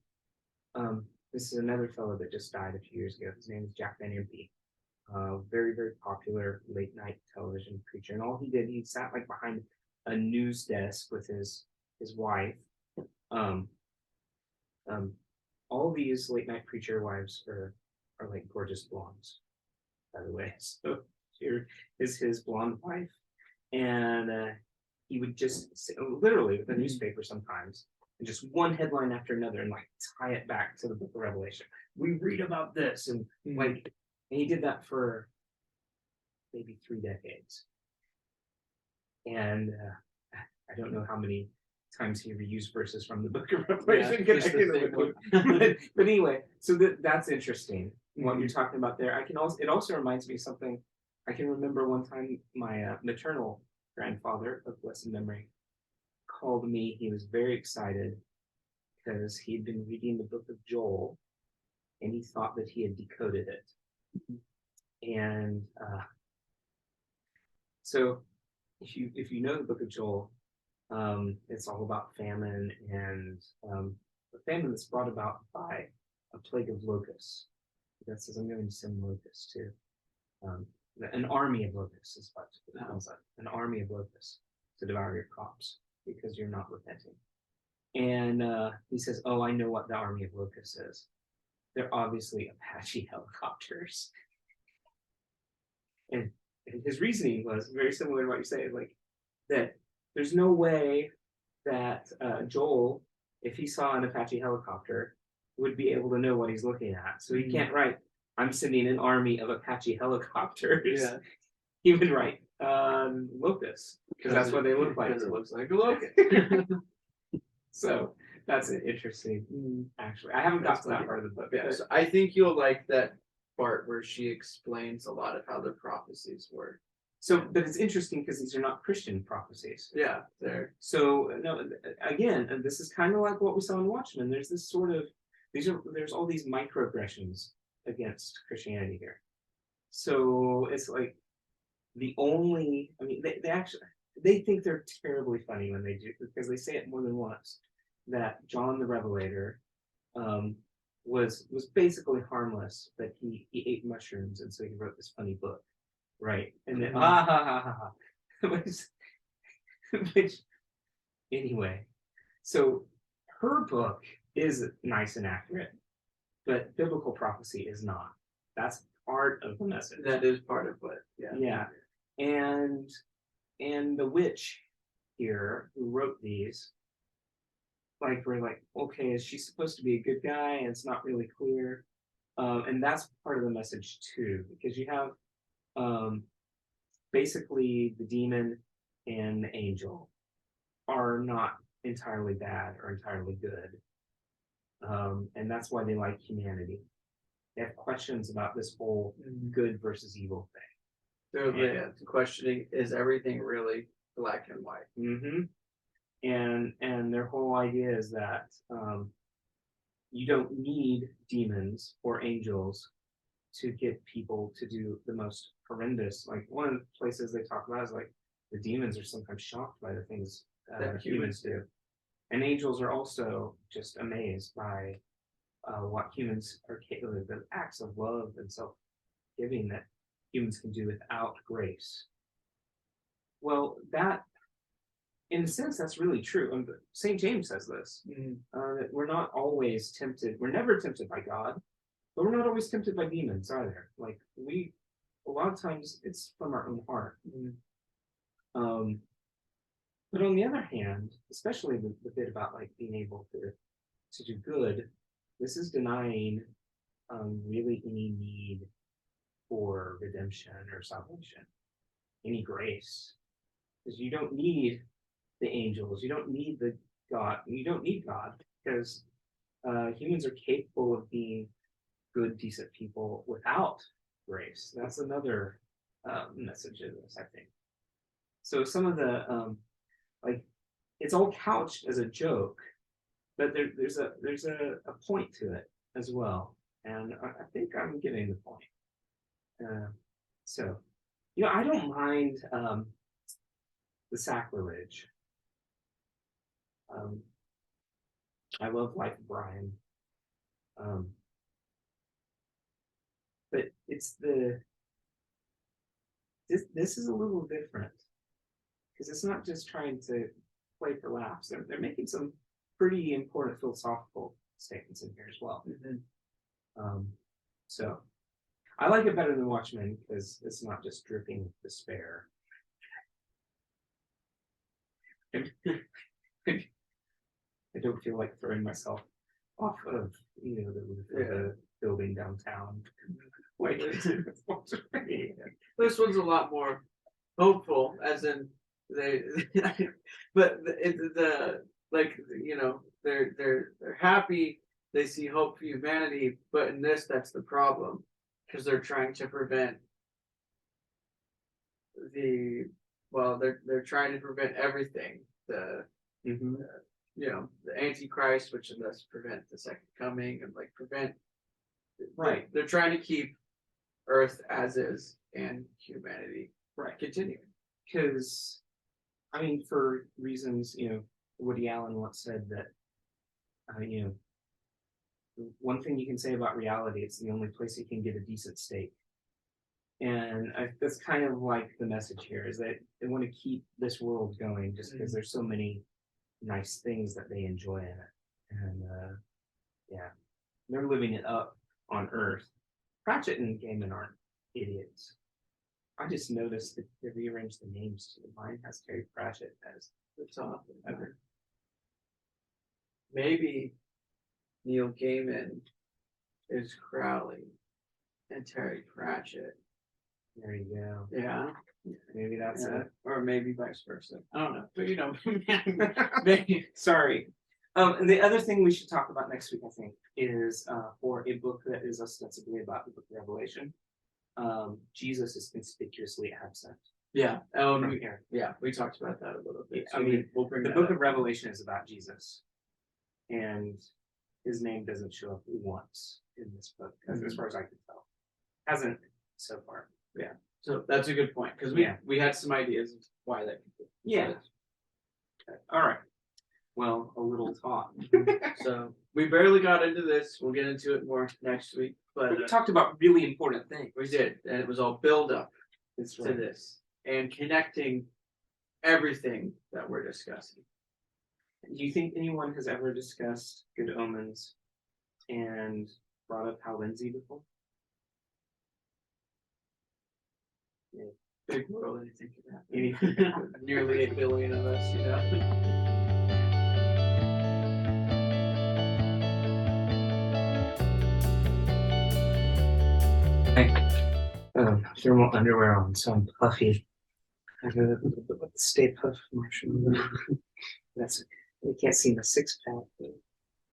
Speaker 2: This is another fellow that just died a few years ago. His name is Jack Van Impe. Very, very popular late night television preacher. And all he did, he sat like behind a news desk with his wife. All these late night preacher wives are like gorgeous blondes, by the way. So here is his blonde wife. And he would just sit, literally with a newspaper sometimes, and just one headline after another, and like tie it back to the Book of Revelation. We read about this, and and he did that for maybe 3 decades. And I don't know how many times he reused verses from the Book of Revelation. But anyway, so that's interesting. What you're talking about there. It also reminds me of something. I can remember one time my maternal grandfather of blessed memory called me. He was very excited because he'd been reading the book of Joel and he thought that he had decoded it. And so if you know the book of Joel, it's all about famine and the famine that's brought about by a plague of locusts. That says, I'm going to send locusts to an army of locusts is what it sounds like. An army of locusts to devour your crops because you're not repenting. And he says, oh, I know what the army of locusts is. They're obviously Apache helicopters. And his reasoning was very similar to what you say, like that there's no way that Joel, if he saw an Apache helicopter, would be able to know what he's looking at. So he can't write, I'm sending an army of Apache helicopters.
Speaker 1: Yeah.
Speaker 2: He would write locusts, because that's what they look like.
Speaker 1: Because it looks like a locust.
Speaker 2: So that's an interesting, actually. I haven't got to that part of the book.
Speaker 1: Yeah, so I think you'll like that part where she explains a lot of how the prophecies work.
Speaker 2: So, but it's interesting because these are not Christian prophecies.
Speaker 1: Yeah, they're
Speaker 2: So, no, again, and this is kind of like what we saw in Watchmen. There's this sort of, there's all these microaggressions against Christianity here. So it's like the only, I mean, they actually, they think they're terribly funny when they do, because they say it more than once, that John the Revelator was basically harmless, but he ate mushrooms, and so he wrote this funny book, right? And then which anyway, so her book is nice and accurate, but biblical prophecy is not. That's part of the message.
Speaker 1: that is part of what.
Speaker 2: Yeah, and the witch here who wrote these, like, we're like, okay, is she supposed to be a good guy? And it's not really clear. And that's part of the message too, because you have basically the demon and the angel are not entirely bad or entirely good. And that's why they like humanity. They have questions about this whole good versus evil thing.
Speaker 1: They're questioning, is everything really black and white?
Speaker 2: Mm-hmm. And their whole idea is that you don't need demons or angels to get people to do the most horrendous. Like, one of the places they talk about is like the demons are sometimes shocked by the things that humans do, and angels are also just amazed by what humans are capable of, the acts of love and self-giving that humans can do without grace. Well, that, in a sense, that's really true. And St. James says this, that we're not always tempted. We're never tempted by God, but we're not always tempted by demons either. Like, a lot of times it's from our own heart. But on the other hand, especially the bit about like being able to do good, this is denying really any need for redemption or salvation, any grace, because you don't need the angels, you don't need the God, you don't need God, because humans are capable of being good, decent people without grace. That's another message of this, I think. So some of the like, it's all couched as a joke, but there's a point to it as well, and I think I'm getting the point. So, I don't mind the sacrilege. I love Life of Brian, but it's this is a little different, because it's not just trying to play for laughs. They're making some pretty important philosophical statements in here as well. So I like it better than Watchmen because it's not just dripping with despair. I don't feel like throwing myself off of the roof of the building downtown. Like,
Speaker 1: this one's a lot more hopeful, as in they, but they're happy. They see hope for humanity, but in this, that's the problem, because they're trying to prevent they're trying to prevent everything. The Antichrist, which thus prevent the second coming, and like prevent.
Speaker 2: Right.
Speaker 1: They're trying to keep Earth as is and humanity
Speaker 2: Right.
Speaker 1: continuing.
Speaker 2: Because, I mean, for reasons, Woody Allen once said that, one thing you can say about reality, it's the only place you can get a decent steak. And that's kind of like the message here, is that they want to keep this world going just because there's so many nice things that they enjoy in it. And yeah, they're living it up on Earth. Pratchett and Gaiman aren't idiots. I just noticed that they rearranged the names to mine has Terry Pratchett as
Speaker 1: the top. Maybe Neil Gaiman is Crowley and Terry Pratchett.
Speaker 2: There you go.
Speaker 1: Yeah.
Speaker 2: Maybe that's it.
Speaker 1: Or maybe vice versa. I don't know. But maybe.
Speaker 2: Sorry. And the other thing we should talk about next week, I think, is for a book that is ostensibly about the book of Revelation. Jesus is conspicuously absent.
Speaker 1: Yeah. We talked about that a little bit.
Speaker 2: Yeah, so we'll bring the book of Revelation is about Jesus. And his name doesn't show up once in this book, as far as I can tell. Hasn't so far.
Speaker 1: Yeah. So that's a good point, because we had some ideas of why that could be.
Speaker 2: Yeah. All right. Well, a little talk.
Speaker 1: So we barely got into this. We'll get into it more next week. But
Speaker 2: we talked about really important things.
Speaker 1: We did, and it was all build up to this and connecting everything that we're discussing.
Speaker 2: Do you think anyone has ever discussed Good Omens and brought up Hal Lindsey before?
Speaker 1: Yeah. Big world, anything could happen. Nearly 8 billion of us,
Speaker 2: Thermal underwear on, so I'm puffy. I got the Stay Puft marshmallow. You can't see my 6-pack.